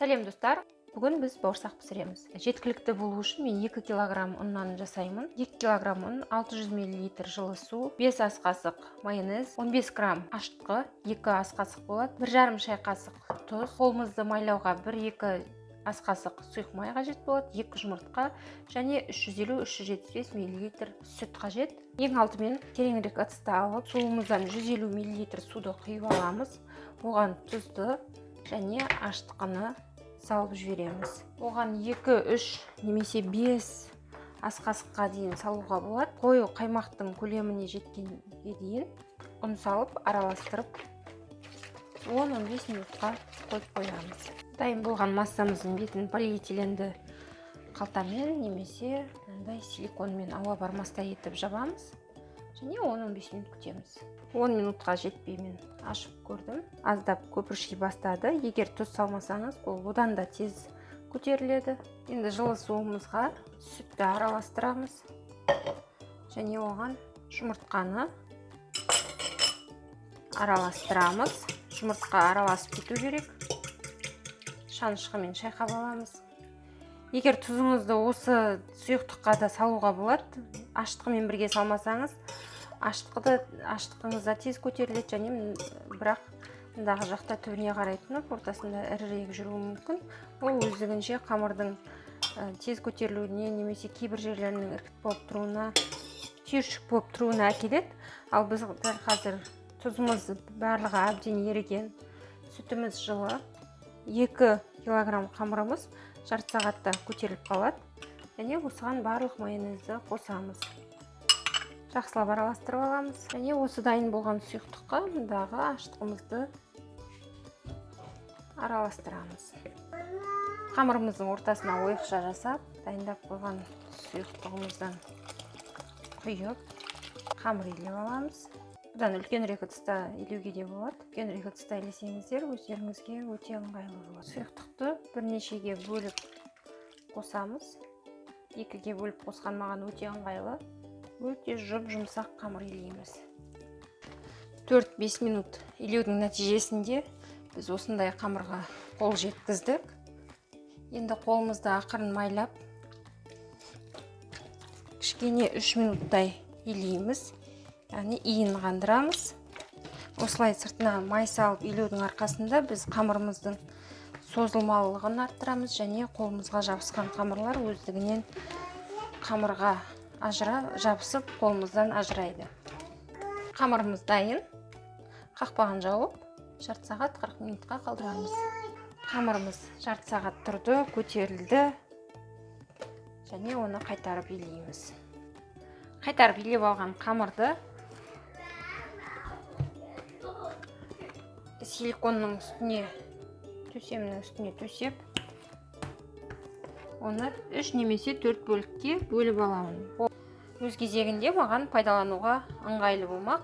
Сәлем достар, бүгін біз бауырсақ пісіреміз. Жеткілікті болу үшін мен 2 кг ұннан жасаймын. 2 кг ұн, 600 мл жылы су, 5 ас қасық майонез, 15 грамм ашытқы, 2 ас қасық болады, 1,5 шай қасық тұз, қолымызды майлауға 1-2 ас қасық сұйық май қажет болады, 2 жұмыртқа және 350-375 мл сүт қажет. Ең алдымен тереңірек ыдысты алып, суымыздан 150 мл суды құйып аламыз. Оған тұзды және ашытқыны салып жібереміз. Оған 2-3 немесе 5 ас қасыққа дейін салуға болады. Қою қаймақтың көлеміне жеткенге дейін ұн салып араластырып 10-15 минутқа қойып қоямыз. Дайын болған массамыздың бетін полиэтиленді қалтамен немесе силиконмен ауа бармастай етіп жабамыз және 10-15 минут күтеміз. 10 минутқа жетпей мен ашып көрдім. Аздап көпірши бастады. Егер тұз салмасаңыз, ол одан да тез көтеріледі. Енді жылы суымызға сүтті араластырамыз және оған жұмыртқаны араластырамыз. Жұмыртқа араласып кету керек. Шанышқымен шайқап аламыз. Егер тұзыңызды осы сұйықтыққа да салуға болады, ашытқымен бірге салмасаңыз, ашытқыңызда тез көтеріледі және бірақ мұндағы жақта түбіне қарай тұнып, ортасында ірірек жүруі мүмкін. Ол өздігінше қамырдың тез көтерілуіне немесе кейбір жерлерінің іркіт болып тұруына, түйіршік болып тұруына әкеледі. Ал біз дәл қазір тұзымыз барлығы әбден еріген, сүтіміз жылы, 2 кг қамырымыз жарты сағатта көтеріліп қалады. Және осыған барлық майонезді қосамыз. Жақсылап араластырып аламыз. Және осы дайын болған сұйықтыққа мұндағы ашытқымызды араластырамыз. Қамырымыздың ортасына ойықша жасап, дайындап қойған сұйықтығымыздан құйып, қамыр илеп аламыз. Бұдан үлкенірек ыдыста илеуге де болады. Үлкенірек ыдыста илесеңіздер, өздеріңізге өте ыңғайлы болады. Сұйықтықты бірнешеге бөліп қосамыз. 2-ге бөліп қосқан маған өте ыңғайлы. Өте жұмсақ қамыр илейміз. 4-5 минут илеудің нәтижесінде біз осындай қамырға қол жеткіздік. Енді қолымызды ақырын майлап, кішкене 3 минуттай илейміз. Яғни иін қандырамыз. Осылай сыртына май салып илеудің арқасында біз қамырымыздың созылмалылығын арттырамыз және қолымызға жабысқан қамырлар өздігінен қамырға жабысып қолымыздан ажырайды. Қамырымыз дайын. Қақпағын жауып, жарты сағат 40 минутқа қалдырамыз. Қамырымыз жарты сағат тұрды, көтерілді және оны қайтарып илейміз. Қайтарып илеп алған қамырды силиконның үстіне, төсемнің үстіне төсеп, оны 3 немесе 4 бөлікке бөліп аламын. Өз кезегінде маған пайдалануға ыңғайлы болмақ.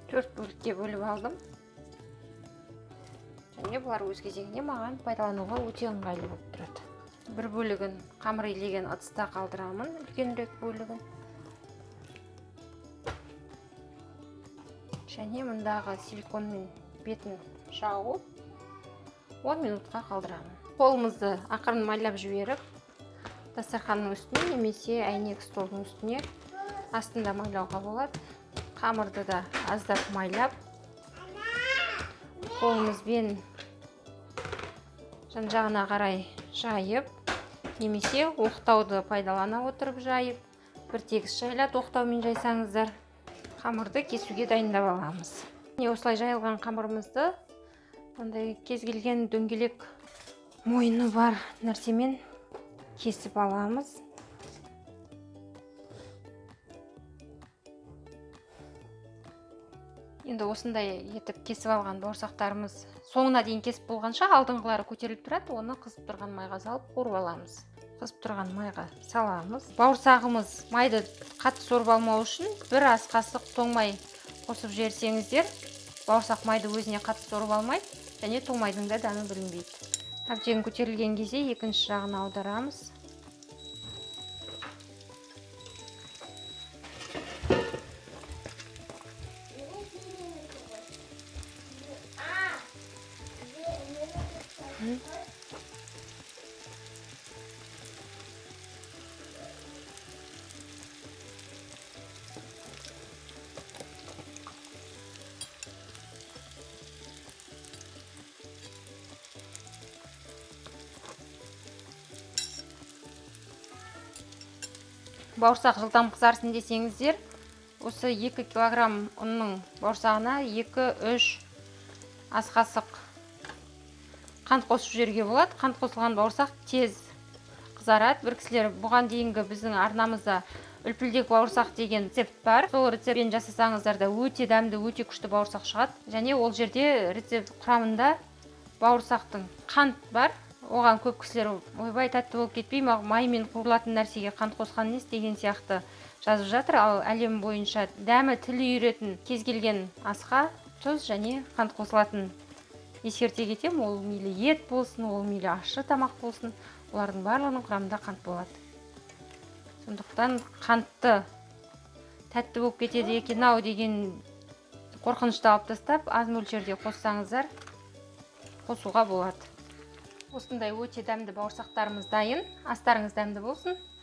Төрт бөлікке бөліп алдым. Және бұлар өз кезегінде маған пайдалануға өте ыңғайлы болып тұрады. Бір бөлігін қамыр илеген ыдыста қалдырамын, үлкенірек бөлігін. Және мұндағы силиконмен бетін жауып 10 минутқа қалдырамын. Қолымызды ақырын майлап жіберіп, дастарханның үстіне немесе әйнек столдың үстіне астында майлауға болады. Қамырды да аздап майлап, қолымызбен жан-жағына қарай жайып, немесе оқтауды пайдалана отырып жайып, бір тегіс жайлап оқтаумен жайсаңыздар, қамырды кесуге дайындап аламыз. Осылай жайылған қамырымызды кез келген дөңгелек мойыны бар нәрсемен кесіп аламыз. Енді осындай етіп кесіп алған бауырсақтарымыз соңына дейін кесіп болғанша алдыңғылары көтеріліп тұрады, оны қызып тұрған майға салып қуырып аламыз. Қызып тұрған майға саламыз. Бауырсағымыз майды қатты сорып алмау үшін 1 ас қасық тоң май қосып жіберсеңіздер, бауырсақ майды өзіне қатты сорып алмайды және тоң майдың да дәмі білінбейді. Әбден көтерілген кезде екінші жағына аударамыз. бауырсақ жылдам қызарсын десеңіздер, осы 2 килограмм ұнның бауырсағына 2-3 ас қасық қант қосып жіберуге болады. Қант қосылған бауырсақ тез қызарады. Бір кісілер бұған дейінгі біздің арнамызда үлпілдек бауырсақ деген рецепт бар. Сол рецептпен жасасаңыздар да өте дәмді, өте күшті бауырсақ шығады. Және ол жерде рецепт құрамында бауырсақтың қант бар. Оған көп кісілер ойбай тәтті болып кетпей, маймен қуырылатын нәрсеге қант қосқан несі деген сияқты жазып жатыр. Ал әлем бойынша дәмі тіл үйіретін кез келген асқа тұз және қант қосылатын. Ескерте кетем, ол мейлі ет болсын, ол мейлі ащы тамақ болсын, олардың барлығының құрамында қант болады. Сондықтан қантты тәтті болып кетеді екен-ау деген қорқынышты алып тастап, аз мөлшерде қоссаңыздар, қосуға болады. Осындай өте дәмді бауырсақтарымыз дайын. Астарыңыз дәмді болсын.